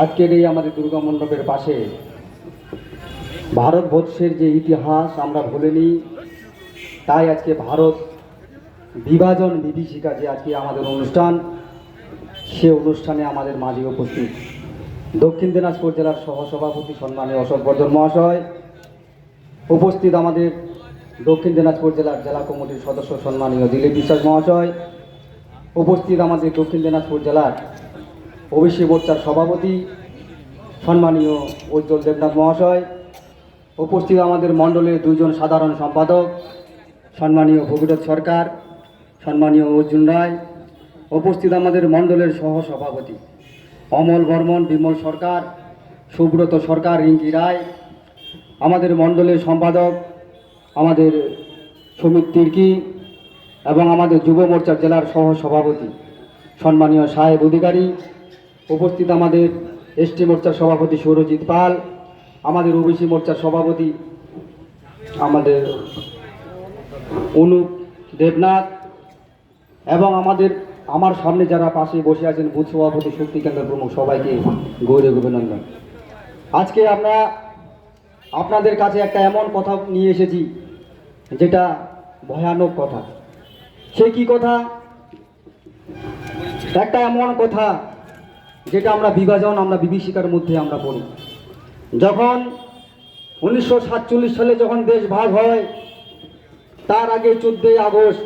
আজকের এই আমাদের দুর্গা মণ্ডপের পাশে ভারতবর্ষের যে ইতিহাস আমরা ভুলিনি, তাই আজকে ভারত বিভাজন বিভীষিকা যে আজকে আমাদের অনুষ্ঠান, সে অনুষ্ঠানে আমাদের মাঝে উপস্থিত দক্ষিণ দিনাজপুর জেলার সহসভাপতি সম্মানীয় অশোক বর্ধন মহাশয়, উপস্থিত আমাদের দক্ষিণ দিনাজপুর জেলার জেলা কমিটির সদস্য সম্মানীয় দিলীপ বিশ্বাস মহাশয়, উপস্থিত আমাদের দক্ষিণ দিনাজপুর জেলার ওবিসি মোর্চার সভাপতি সম্মানীয় উজ্জ্বল দেবনাথ মহাশয়, উপস্থিত আমাদের মণ্ডলের দুইজন সাধারণ সম্পাদক সম্মানীয় ভগীরথ সরকার, সম্মানীয় অর্জুন রায়, উপস্থিত আমাদের মণ্ডলের সহসভাপতি অমল বর্মন, বিমল সরকার, সুব্রত সরকার, রিঙ্কি রায়, আমাদের মণ্ডলের সম্পাদক আমাদের সুমিত তির্কি এবং আমাদের যুব মোর্চার জেলার সহসভাপতি সম্মানীয় সাহেব অধিকারী, উপস্থিত আমাদের এসটি মোর্চার সভাপতি সুরজিৎ পাল, আমাদের ওবিসি মোর্চার সভাপতি আমাদের অনুপ দেবনাথ এবং আমার সামনে যারা পাশে বসে আছেন বুথ সভাপতি, শক্তি কেন্দ্র প্রমুখ, সবাইকে গৌরব অভিনন্দন। আজকে আমরা আপনাদের কাছে একটা এমন কথা নিয়ে এসেছি যেটা ভয়ানক কথা। সে কি কথা? একটা এমন কথা যেটা আমরা বিভীষিকার মধ্যে আমরা পড়ি। যখন 1947 সালে যখন দেশ ভাগ হয়, তার আগে 14ই আগস্ট,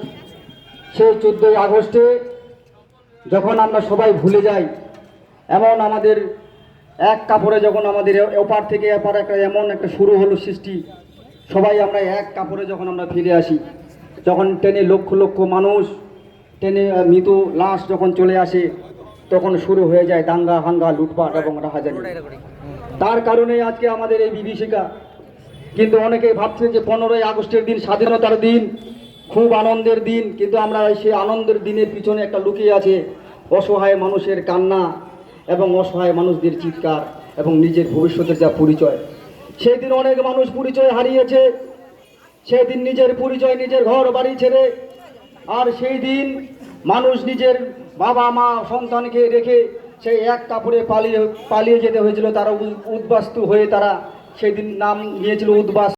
সেই 14ই আগস্টে যখন আমরা সবাই ভুলে যাই, এমন আমাদের এক কাপড়ে যখন আমাদের ওপার থেকে এপার একটা এমন একটা শুরু হলো সৃষ্টি, সবাই আমরা এক কাপড়ে যখন আমরা ফিরে আসি, যখন ট্রেনে লক্ষ লক্ষ মানুষ, ট্রেনে মৃত লাশ যখন চলে আসে, তখন শুরু হয়ে যায় দাঙ্গা হাঙ্গা, লুটপাট এবং রাহাজানি। তার কারণে আজকে আমাদের এই বিভীষিকা। কিন্তু অনেকেই ভাবছেন যে 15ই আগস্টের দিন স্বাধীনতার দিন, খুব আনন্দের দিন, কিন্তু আমরা সেই আনন্দের দিনের পিছনে একটা লুকিয়ে আছে অসহায় মানুষের কান্না এবং অসহায় মানুষদের চিৎকার এবং নিজের ভবিষ্যতের যা পরিচয়। সেই দিন অনেক মানুষ পরিচয় হারিয়েছে, সেই দিন নিজের পরিচয়, নিজের ঘর বাড়ি ছেড়ে, আর সেই দিন মানুষ নিজের বাবা মা সন্তানকে রেখে সেই এক কাপড়ে পালিয়ে যেতে হয়েছিল। তারা উদ্বাস্তু হয়ে তারা সেই দিন নাম নিয়েছিল উদ্বাস।